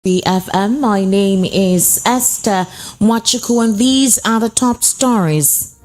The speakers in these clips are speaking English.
BFM. My name is Esther Mwachuku, and these are the top stories.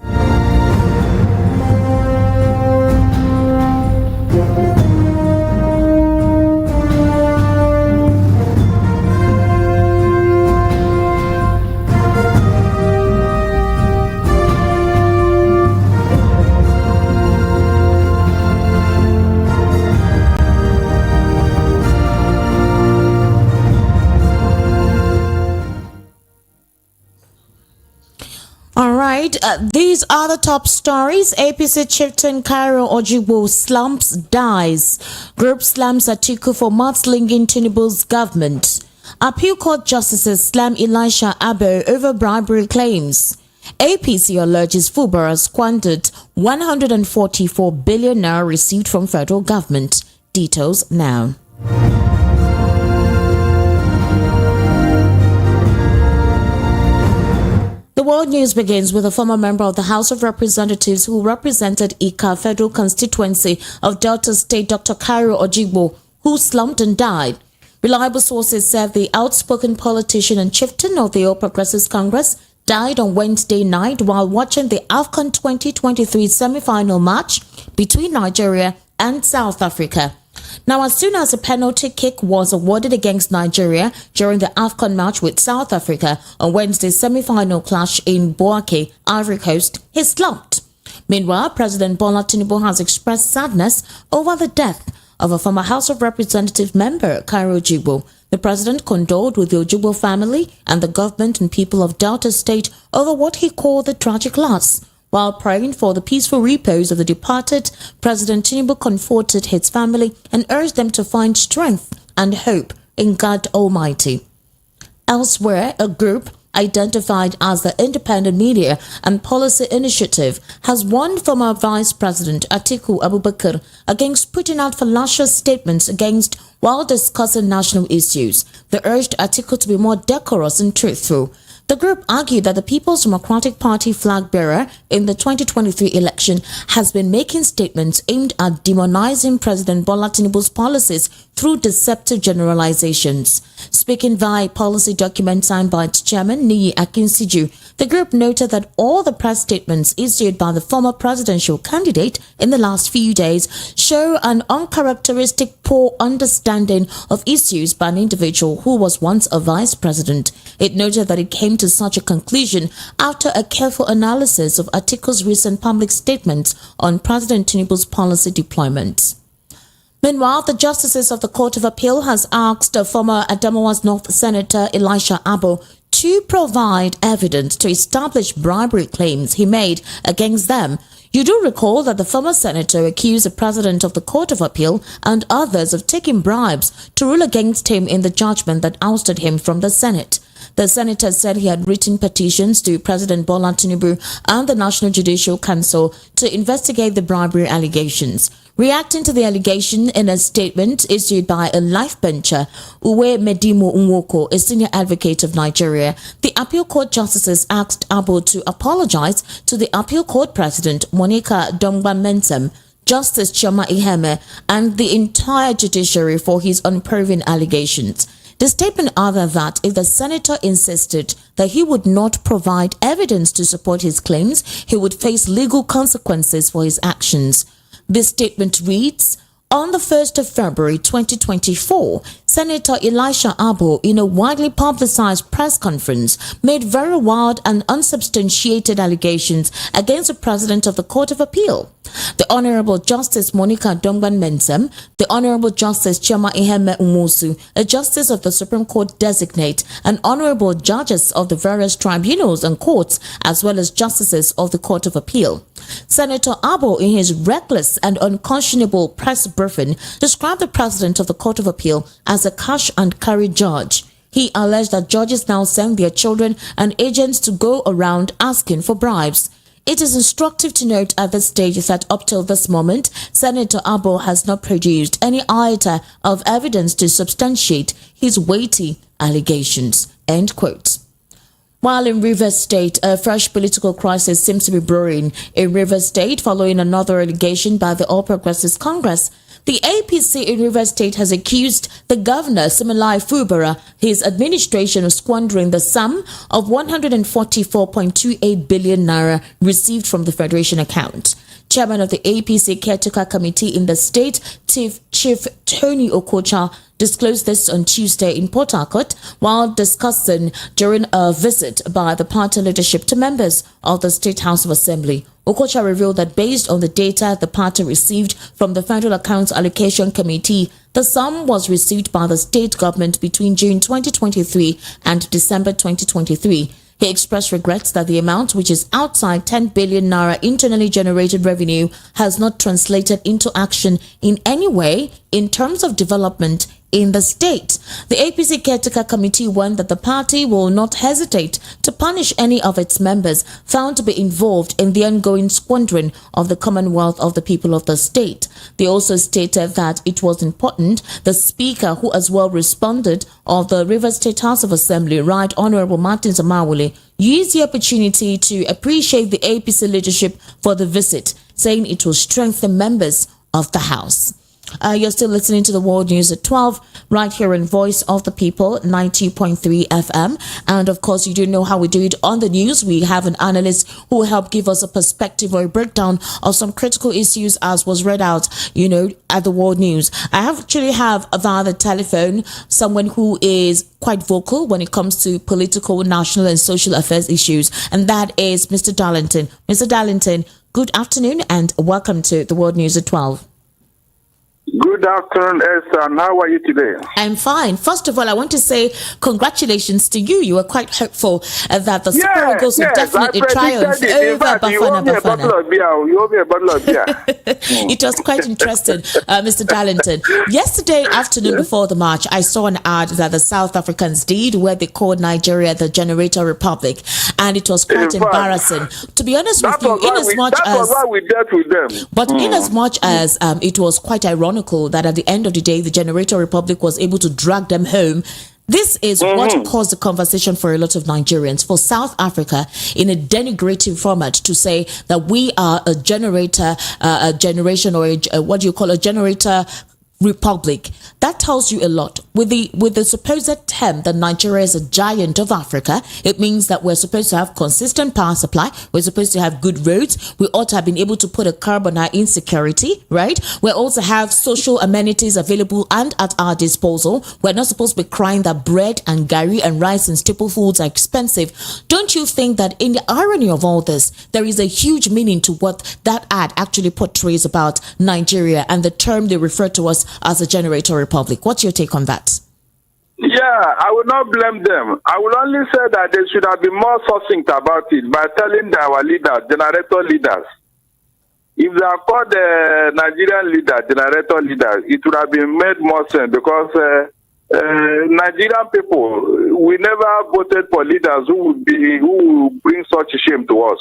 These are the top stories. APC chieftain Kyo Ojo slumps, dies. Group slams Atiku for mudslinging Tinubu's government. Appeal court justices slam Elisha Abo over bribery claims. APC alleges Fubara squandered 144 billion naira received from federal government. Details now. The world news begins with a former member of the House of Representatives who represented Ika Federal Constituency of Delta State, Dr. Kyo Ojo, who slumped and died. Reliable sources said the outspoken politician and chieftain of the All Progressives Congress died on Wednesday night while watching the AFCON 2023 semi-final match between Nigeria and South Africa. Now, as soon as a penalty kick was awarded against Nigeria during the AFCON match with South Africa on Wednesday's semi-final clash in Bouake, Ivory Coast, he slumped. Meanwhile, President Bola Tinubu has expressed sadness over the death of a former House of Representatives member, Kyo Ojo. The president condoled with the Ojo family and the government and people of Delta State over what he called the tragic loss. While praying for the peaceful repose of the departed, President Tinubu comforted his family and urged them to find strength and hope in God Almighty. Elsewhere, a group identified as the Independent Media and Policy Initiative has warned former Vice President Atiku Abubakar against putting out fallacious statements against while discussing national issues. They urged Atiku to be more decorous and truthful. The group argued that the People's Democratic Party flag bearer in the 2023 election has been making statements aimed at demonizing President Bola Tinubu's policies through deceptive generalizations. Speaking via a policy document signed by its chairman, Niyi Akinsiju, the group noted that all the press statements issued by the former presidential candidate in the last few days show an uncharacteristic poor understanding of issues by an individual who was once a vice president. It noted that it came to such a conclusion after a careful analysis of Atiku's recent public statements on President Tinubu's policy deployment. Meanwhile, the justices of the Court of Appeal has asked former Adamawa North Senator Elisha Abo to provide evidence to establish bribery claims he made against them. You do recall that the former senator accused the president of the Court of Appeal and others of taking bribes to rule against him in the judgment that ousted him from the Senate. The senator said he had written petitions to President Bola Tinubu and the National Judicial Council to investigate the bribery allegations. Reacting to the allegation in a statement issued by a life bencher, Uwe Medimo Nwoko, a senior advocate of Nigeria, the appeal court justices asked Abo to apologize to the appeal court president, Monica Dongban-Mensem, Justice Ijeoma Egwuatu, and the entire judiciary for his unproven allegations. The statement added that if the senator insisted that he would not provide evidence to support his claims, he would face legal consequences for his actions. This statement reads, on the 1st of February 2024, Senator Elisha Abo, in a widely publicized press conference, made very wild and unsubstantiated allegations against the president of the Court of Appeal. The Honorable Justice Monica Dongban-Mensem, the Honorable Justice Ijeoma Egwuatu, a Justice of the Supreme Court designate, and Honorable Judges of the various tribunals and courts, as well as Justices of the Court of Appeal. Senator Abo, in his reckless and unconscionable press briefing, described the President of the Court of Appeal as a cash and carry judge. He alleged that judges now send their children and agents to go around asking for bribes. It is instructive to note at this stage that up till this moment, Senator Abo has not produced any iota of evidence to substantiate his weighty allegations. End quote. While in Rivers State, a fresh political crisis seems to be brewing in Rivers State following another allegation by the All Progressives Congress The APC in Rivers State has accused the governor, Siminalayi Fubara, his administration of squandering the sum of 144.28 billion naira received from the Federation account. Chairman of the APC Caretaker Committee in the state, Chief Tony Okocha, disclosed this on Tuesday in Port Harcourt while discussing during a visit by the party leadership to members of the State House of Assembly. Okocha revealed that based on the data the party received from the Federal Accounts Allocation Committee, the sum was received by the state government between June 2023 and December 2023. He expressed regrets that the amount, which is outside 10 billion naira internally generated revenue, has not translated into action in any way in terms of development in the state. The APC Caretaker Committee warned that the party will not hesitate to punish any of its members found to be involved in the ongoing squandering of the commonwealth of the people of the state. They also stated that it was important the Speaker, who as well responded, of the Rivers State House of Assembly, Right Honorable Martin Zamawule, used the opportunity to appreciate the APC leadership for the visit, saying it will strengthen members of the House. You're still listening to the World News at 12, right here in Voice of the People, 90.3 FM. And of course, you do know how we do it on the news. We have an analyst who will help give us a perspective or a breakdown of some critical issues as was read out, at the World News. I actually have via the telephone someone who is quite vocal when it comes to political, national and social affairs issues. And that is Mr. Darlington. Mr. Darlington, good afternoon and welcome to the World News at 12. Good afternoon, Esther. And how are you today? I'm fine. First of all, I want to say congratulations to you. You were quite hopeful that the Super Eagles would definitely triumph over Bafana. You owe me a bottle of beer. It was quite interesting, Mr. Darlington. Yesterday afternoon before the march, I saw an ad that the South Africans did where they called Nigeria the Generator Republic, and it was quite embarrassing. To be honest with you, in as much as we dealt with them. But in as much as it was quite ironical that at the end of the day, the Generator Republic was able to drag them home. This is what caused the conversation for a lot of Nigerians. For South Africa, in a denigrating format, to say that we are a generator, a generation, or a generator republic. That tells you a lot. With the supposed term that Nigeria is a giant of Africa, it means that we're supposed to have consistent power supply. We're supposed to have good roads. We ought to have been able to put a curb on our insecurity, right? We also have social amenities available and at our disposal. We're not supposed to be crying that bread and gari and rice and staple foods are expensive. Don't you think that in the irony of all this, there is a huge meaning to what that ad actually portrays about Nigeria and the term they refer to us as a generator republic? What's your take on that? Yeah, I will not blame them. I will only say that they should have been more succinct about it by telling our leaders, generator leaders. If they are called the Nigerian leader, generator leaders, it would have been made more sense because Nigerian people, we never voted for leaders who would bring such shame to us.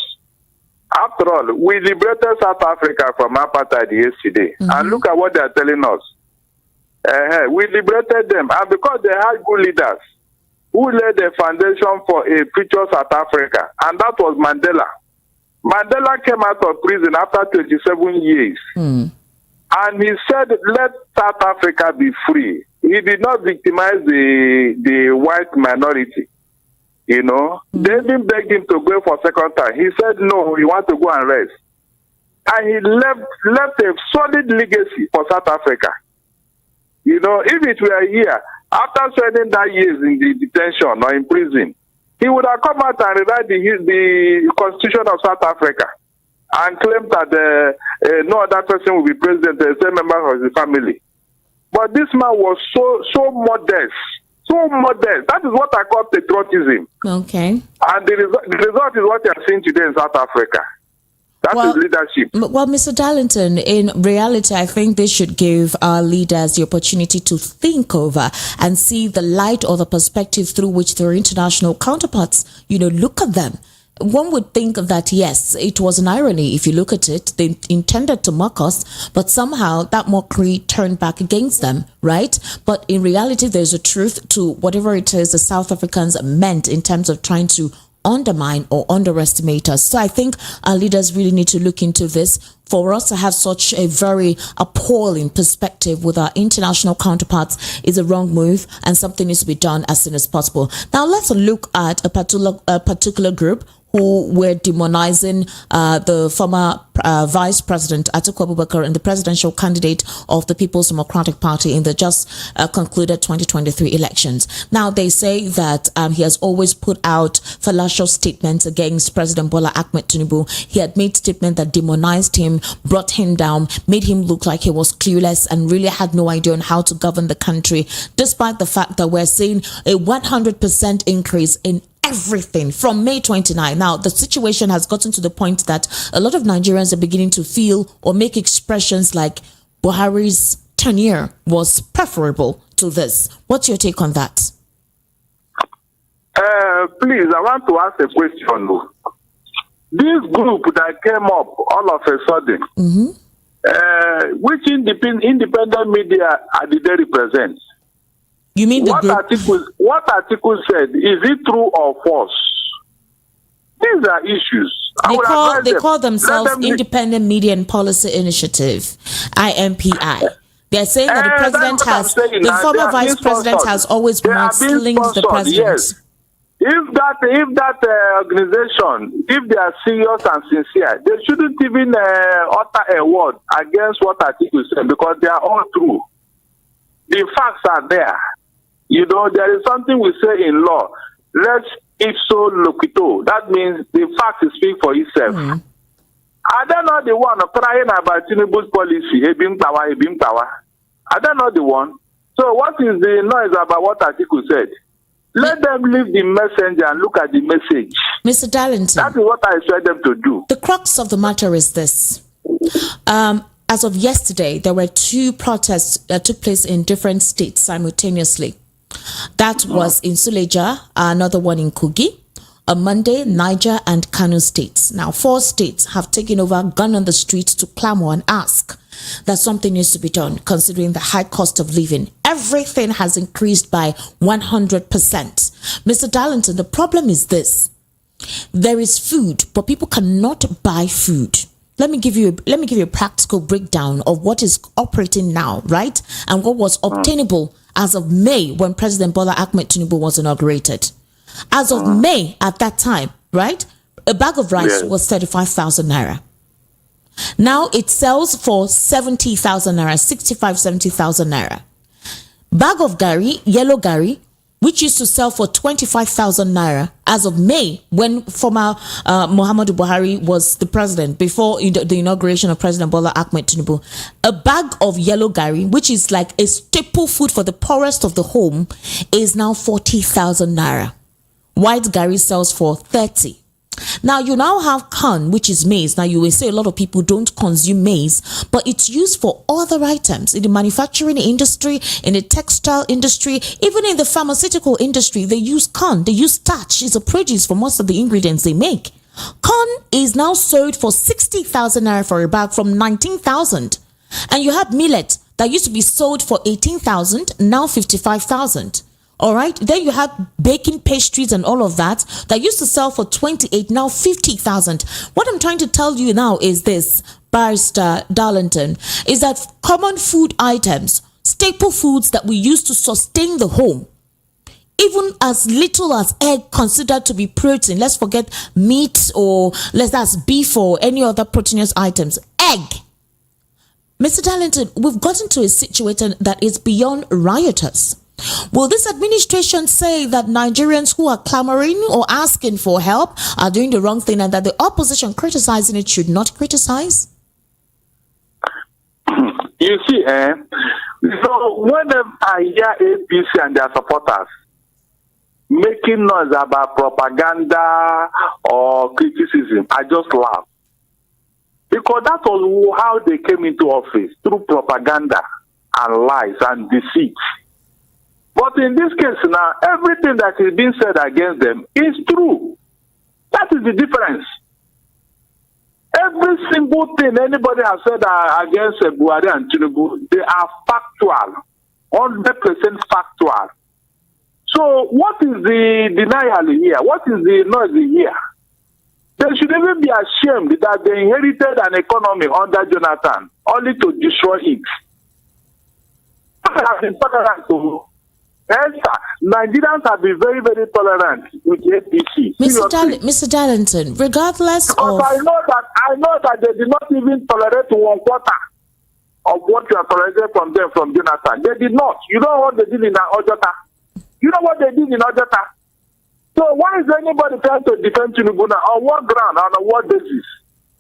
After all, we liberated South Africa from apartheid yesterday, and look at what they are telling us. We liberated them, and because they had good leaders who laid the foundation for a future South Africa, and that was Mandela. Mandela came out of prison after 27 years, and he said, let South Africa be free. He did not victimize the white minority. They even begged him to go for a second time. He said, no, he wants to go and rest. And he left a solid legacy for South Africa. If it were here, after spending that years in the detention or in prison, he would have come out and rewrite the Constitution of South Africa and claimed that no other person will be president, the same member of the family. But this man was so modest. So modest. That is what I call patriotism. Okay. And the result is what you are seeing today in South Africa. That is leadership. Well, Mr. Darlington, in reality, I think this should give our leaders the opportunity to think over and see the light or the perspective through which their international counterparts, look at them. One would think that, yes, it was an irony. If you look at it, they intended to mock us, but somehow that mockery turned back against them, right? But in reality, there's a truth to whatever it is the South Africans meant in terms of trying to undermine or underestimate us. So I think our leaders really need to look into this. For us to have such a very appalling perspective with our international counterparts is a wrong move, and something needs to be done as soon as possible. Now let's look at a particular group who were demonizing the former Vice President Atiku Abubakar and the presidential candidate of the People's Democratic Party in the just concluded 2023 elections. Now, they say that he has always put out fallacious statements against President Bola Ahmed Tinubu. He had made statements that demonized him, brought him down, made him look like he was clueless and really had no idea on how to govern the country, despite the fact that we're seeing a 100% increase in everything from May 29. Now, the situation has gotten to the point that a lot of Nigerians are beginning to feel or make expressions like Buhari's tenure was preferable to this. What's your take on that? Please, I want to ask a question. This group that came up all of a sudden, which independent media did they represent? You mean what Atiku said, is it true or false? These are issues. They call themselves Independent Media and Policy Initiative, IMPI. They're saying that the president the former vice president has always mudslinged the president. Yes. If that organization, if they are serious and sincere, they shouldn't even utter a word against what Atiku said, because they are all true. The facts are there. You know, there is something we say in law, res ipso loquito. That means the fact speaks for itself. I don't know the one crying about Tinubu's policy, Ebim Tawa. I don't know the one. So what is the noise about what Atiku said? Let them leave the messenger and look at the message. Mr. Darlington. That is what I expect them to do. The crux of the matter is this. As of yesterday, there were 2 protests that took place in different states simultaneously. That was in Suleja, another one in Kogi, on Monday, Niger and Kano states. Now, 4 states have taken over, gone on the streets to clamor and ask that something needs to be done, considering the high cost of living. Everything has increased by 100%. Mr. Darlington, the problem is this. There is food, but people cannot buy food. Let me give you a practical breakdown of what is operating now, right? And what was obtainable as of May when President Bola Ahmed Tinubu was inaugurated. As of May at that time, right? A bag of rice was 35,000 naira. Now it sells for 70,000 naira, 70,000 naira. Bag of gari, yellow gari, which used to sell for 25,000 naira as of May when former Muhammadu Buhari was the president, before the inauguration of President Bola Ahmed Tinubu. A bag of yellow gari, which is like a staple food for the poorest of the home, is now 40,000 naira. White gari sells for 30. Now you now have corn, which is maize. Now you will say a lot of people don't consume maize, but it's used for other items in the manufacturing industry, in the textile industry, even in the pharmaceutical industry. They use corn, they use starch. It's a produce for most of the ingredients they make. Corn is now sold for 60,000 naira for a bag from 19,000. And you have millet that used to be sold for 18,000, now 55,000. All right. Then you have baking pastries and all of that used to sell for 28, now 50,000. What I'm trying to tell you now is this, Barrister Darlington, is that common food items, staple foods that we use to sustain the home, even as little as egg considered to be protein. Let's forget meat or that's beef or any other proteinous items. Egg. Mr. Darlington, we've gotten to a situation that is beyond riotous. Will this administration say that Nigerians who are clamoring or asking for help are doing the wrong thing, and that the opposition criticizing it should not criticize? You see, so whenever I hear APC and their supporters making noise about propaganda or criticism, I just laugh. Because that was how they came into office, through propaganda and lies and deceit. But in this case now, everything that is being said against them is true. That is the difference. Every single thing anybody has said against Buhari and Tinubu, they are factual, 100% factual. So what is the denial here? What is the noise here? They should even be ashamed that they inherited an economy under Jonathan, only to destroy it. Nigerians have been very, very tolerant with APC. Mr. Darlington, regardless because of... I know that they did not even tolerate 1/4 of what you are tolerating from them, from Jonathan. They did not. You know what they did in Ojota? You know what they did in Ojota? So why is anybody trying to defend Tinubu now? On what ground and on what basis?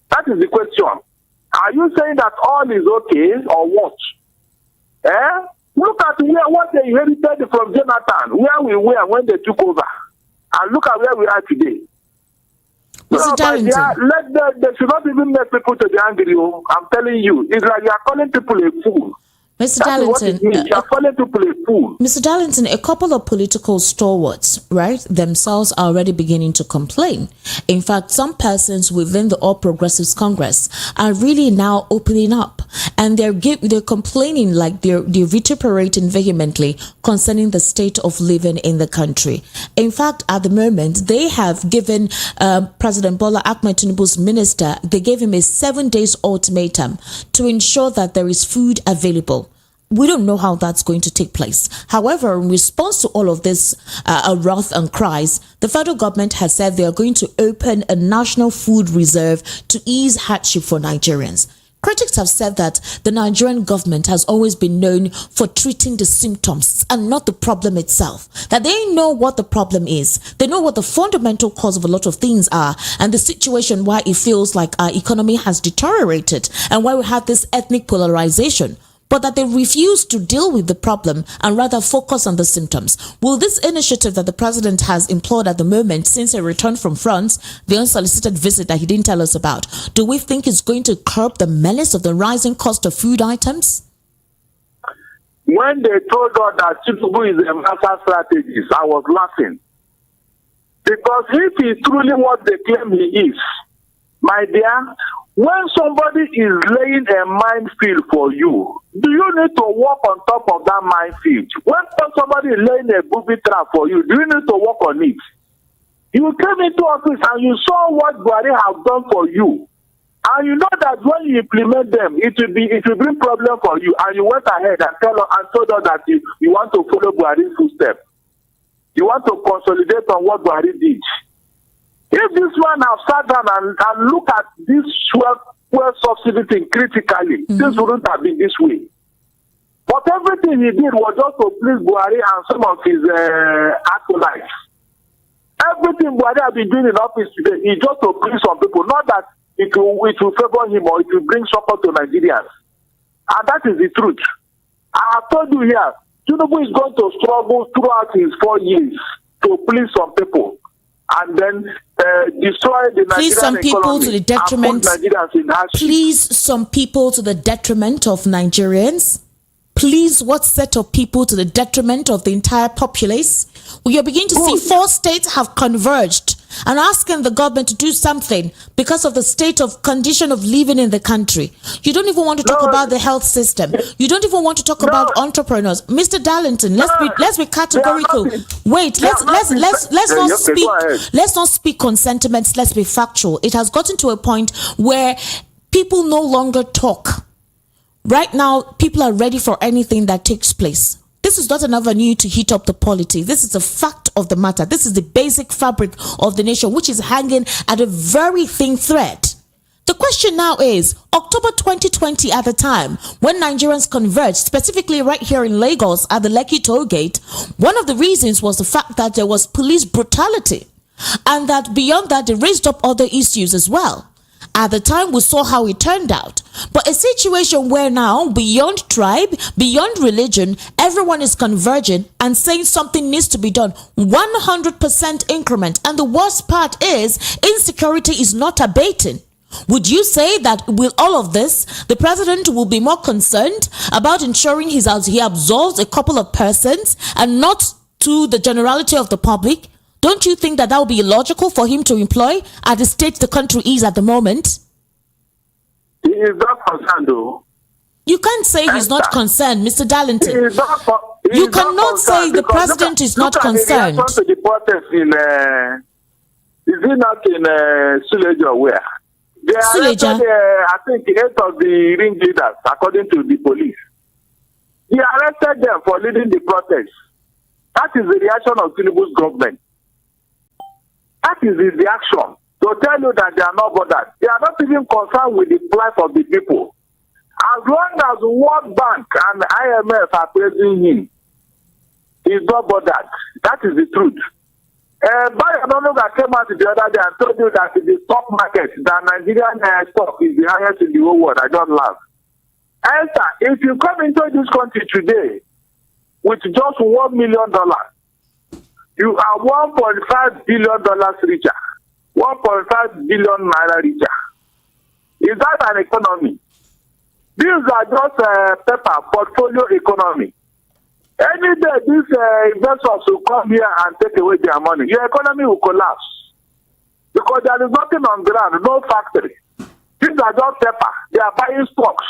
That is the question. Are you saying that all is okay or what? Look at what they inherited from Jonathan, where we were when they took over. And look at where we are today. Mr. Darlington. They should not even make people to be angry. I'm telling you. It's like you are calling people a fool. Mr. Darlington, Mr. Darlington, a couple of political stalwarts, right, themselves are already beginning to complain. In fact, some persons within the All Progressives Congress are really now opening up, and they're complaining, like they're vituperating vehemently concerning the state of living in the country. In fact, at the moment, they have given President Bola Ahmed Tinubu's minister, they gave him a 7-day ultimatum to ensure that there is food available. We don't know how that's going to take place. However, in response to all of this wrath and cries, the federal government has said they are going to open a national food reserve to ease hardship for Nigerians. Critics have said that the Nigerian government has always been known for treating the symptoms and not the problem itself. That they know what the problem is. They know what the fundamental cause of a lot of things are, and the situation why it feels like our economy has deteriorated and why we have this ethnic polarization. But that they refuse to deal with the problem and rather focus on the symptoms. Will this initiative that the president has employed at the moment since a return from France, the unsolicited visit that he didn't tell us about, do we think it's going to curb the menace of the rising cost of food items? When they told us that Tinubu is a master strategist, I was laughing. Because if he truly what they claim he is, my dear, when somebody is laying a minefield for you, do you need to walk on top of that minefield? When somebody is laying a booby trap for you, do you need to walk on it? You came into office and you saw what Buhari have done for you. And you know that when you implement them, it will bring problem for you. And you went ahead and told us that you want to follow Buhari's footsteps. You want to consolidate on what Buhari did. If this man have sat down and look at this fuel subsidy thing critically, this wouldn't have been this way. But everything he did was just to please Buhari and some of his acolytes. Everything Buhari has been doing in office today is just to please some people, not that it will favor him or it will bring support to Nigerians. And that is the truth. I have told you here, Tinubu is going to struggle throughout his 4 years to please some people. And then destroy the Nigerian economy to the detriment. Please some people to the detriment of Nigerians. Please what set of people to the detriment of the entire populace. We are beginning to see 4 states have converged and asking the government to do something because of the state of condition of living in the country. You don't even want to talk about the health system. You don't even want to talk about entrepreneurs. Mr. Darlington, let's be categorical. Wait, let's not speak on sentiments. Let's be factual. It has gotten to a point where people no longer talk. Right now, people are ready for anything that takes place. This is not an avenue to heat up the politics. This is a fact of the matter. This is the basic fabric of the nation, which is hanging at a very thin thread. The question now is, October 2020 at the time, when Nigerians converged, specifically right here in Lagos at the Lekki toll gate, one of the reasons was the fact that there was police brutality. And that beyond that, they raised up other issues as well. At the time, we saw how it turned out. But a situation where now, beyond tribe, beyond religion, everyone is converging and saying something needs to be done. 100% increment. And the worst part is, insecurity is not abating. Would you say that with all of this, the president will be more concerned about ensuring he absolves a couple of persons and not to the generality of the public? Don't you think that would be illogical for him to employ at the state the country is at the moment? He is not concerned though. You can't say he's not concerned, Mr. Darlington. You cannot say the president is not concerned. Look at the reaction to the protest is it not in Suleja where? They arrested, I think, 8 of the ringleaders, according to the police. They arrested them for leading the protest. That is the reaction of Tinubu's government. That is the reaction. To tell you that they are not bothered. They are not even concerned with the life of the people. As long as World Bank and IMF are praising him, he's not bothered. That is the truth. Bayononoga came out the other day and told you that in the stock market, the Nigerian stock is the highest in the whole world. I don't laugh. Esther, if you come into this country today with just $1 million, you are $1.5 billion richer. 1.5 billion naira richer. Is that an economy? These are just paper portfolio economy. Any day these investors will come here and take away their money, your economy will collapse. Because there is nothing on ground, no factory. These are just paper. They are buying stocks.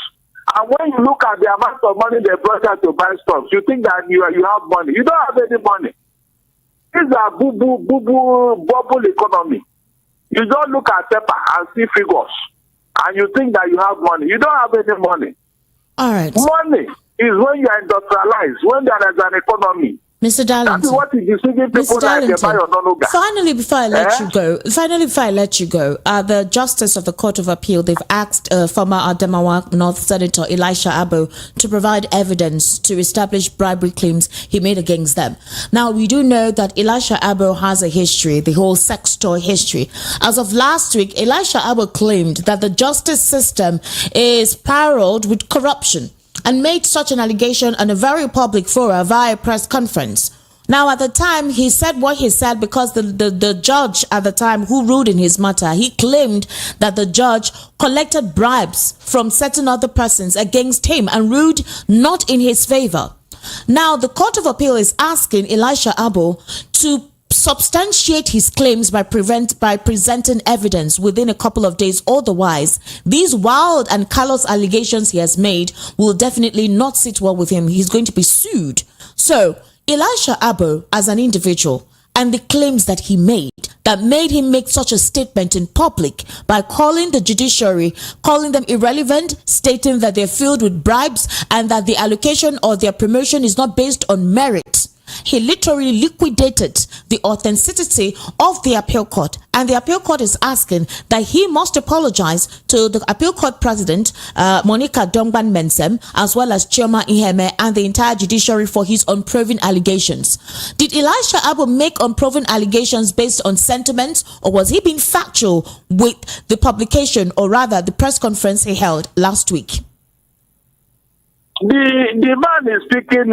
And when you look at the amount of money they brought out to buy stocks, you think that you have money. You don't have any money. These are bubble economy. You don't look at paper and see figures, and you think that you have money. You don't have any money. All right. Money is when you are industrialized, when there is an economy. Mr. Darlington. That is what is deceiving people like Bayononoga. Finally, before I let you go, the Justice of the Court of Appeal, they've asked former Adamawa North Senator Elisha Abo to provide evidence to establish bribery claims he made against them. Now, we do know that Elisha Abo has a history, the whole sex toy history. As of last week, Elisha Abo claimed that the justice system is paralleled with corruption, and made such an allegation on a very public forum via a press conference. Now, at the time, he said what he said because the judge at the time who ruled in his matter, he claimed that the judge collected bribes from certain other persons against him and ruled not in his favor. Now, the Court of Appeal is asking Elisha Abo to substantiate his claims by presenting evidence within a couple of days. Otherwise, these wild and callous allegations he has made will definitely not sit well with him. He's going to be sued. So, Elisha Abo as an individual and the claims that he made that made him make such a statement in public by calling the judiciary, calling them irrelevant, stating that they're filled with bribes and that the allocation or their promotion is not based on merit. He literally liquidated the authenticity of the appeal court, and the appeal court is asking that he must apologize to the appeal court president, Monica Dongban Mensem, as well as Ijeoma Egwuatu and the entire judiciary for his unproven allegations. Did Elisha Abo make unproven allegations based on sentiments, or was he being factual with the publication, or rather the press conference he held last week? The man is speaking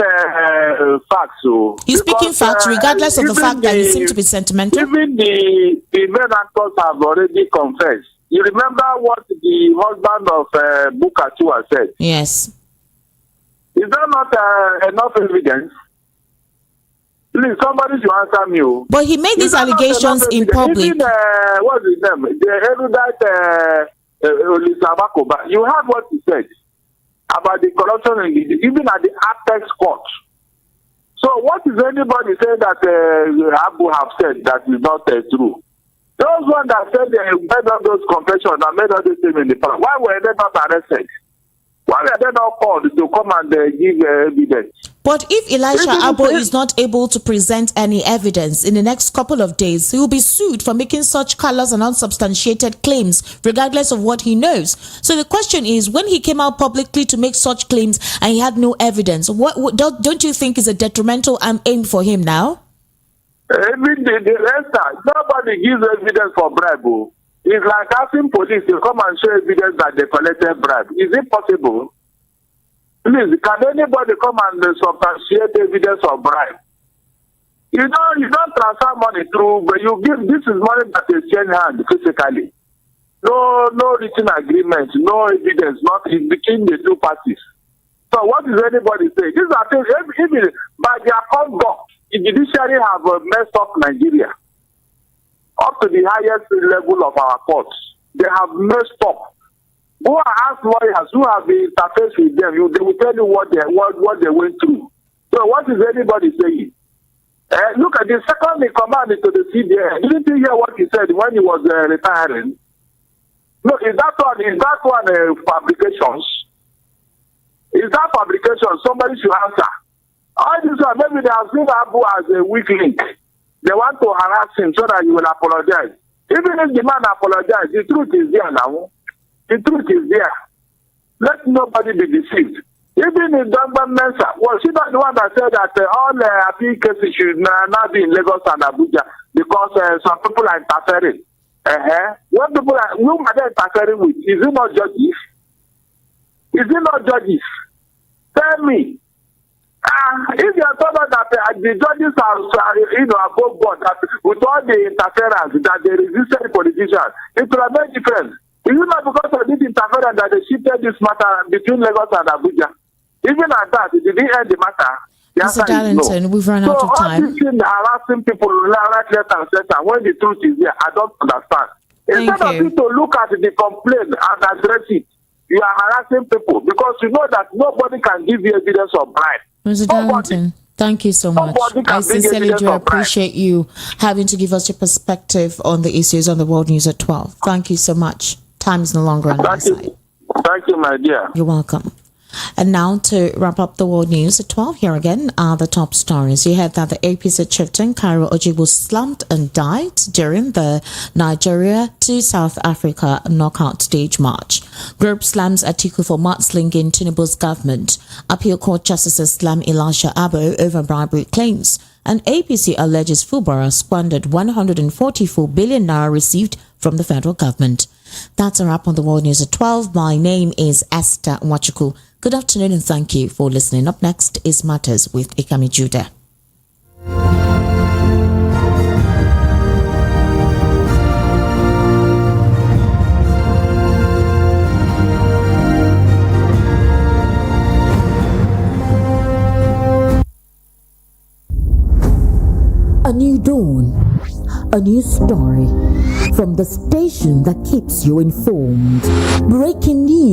facts. So, he's speaking facts regardless of the fact that he seems to be sentimental. Even the main actors have already confessed. You remember what the husband of Bukachua said? Yes. Is there not enough evidence? Please, somebody should answer me. But he made these allegations in public. Even, what's his name? The erudite Elisha Abo. You heard what he said about the corruption even at the apex court. So what is anybody saying that Abu have said that is not true? Those ones that said they made all those confessions and made all these things in the past, why were they not arrested? Why were they not called to come and give evidence? But if Elisha Abo is not able to present any evidence in the next couple of days, he will be sued for making such callous and unsubstantiated claims, regardless of what he knows. So the question is, when he came out publicly to make such claims and he had no evidence, what don't you think is a detrimental aim for him now? Even the rest, nobody gives evidence for bribe. It's like asking police to come and show evidence that they collected bribe. Is it possible? Please, can anybody come and substantiate evidence of bribe? You don't transfer money through, but you give, this is money that is changed hand physically. No written agreement, no evidence, nothing between the two parties. So what does anybody say? These are things, even by their conduct, the judiciary have messed up Nigeria up to the highest level of our courts. They have messed up. Go and ask lawyers who have been interfaced with them. They will tell you what they went through. So what is anybody saying? Look at the second in command to the CBN. Didn't you hear what he said when he was retiring? Look, is that one fabrications? Is that fabrication? Somebody should answer. All this one, maybe they have seen Abu as a weak link. They want to harass him so that he will apologize. Even if the man apologizes, the truth is there now. The truth is there. Let nobody be deceived. Even if Dangban Mensa, was she not the one that said that all appeal cases should now be in Lagos and Abuja because some people are interfering? What people are, whom are they interfering with? Is it not judges? Is it not judges? Tell me. If you are told that the judges are above board, that with all the interference that they resisted politicians, it will have made difference. Is it not because of this interference that they shifted this matter between Lagos and Abuja? Even at that, it didn't end the matter. Mr. Darlington, we've run out of time. So all these things harassing people right, left, and center, when the truth is there, I don't understand. Instead of you to look at the complaint and address it, you are harassing people because you know that nobody can give you evidence of bribe. Mr. Darlington, thank you so much. I sincerely do appreciate you having to give us your perspective on the issues on the World News at 12. Thank you so much. Time is no longer on my side. Thank you, my dear. You're welcome. And now to wrap up the world news at 12, here again are the top stories. You heard that the APC chieftain Kyo Ojo was slumped and died during the Nigeria to South Africa knockout stage match. Group slams Atiku for mudslinging Tinubu's government. Appeal Court Justices slam Elisha Abo over bribery claims. And APC alleges Fubara squandered 144 billion naira received from the federal government. That's a wrap on the world news at 12. My name is Esther Wachuku. Good afternoon and thank you for listening. Up next is Matters with Ikami Judah. A new dawn, a new story from the station that keeps you informed. Breaking news.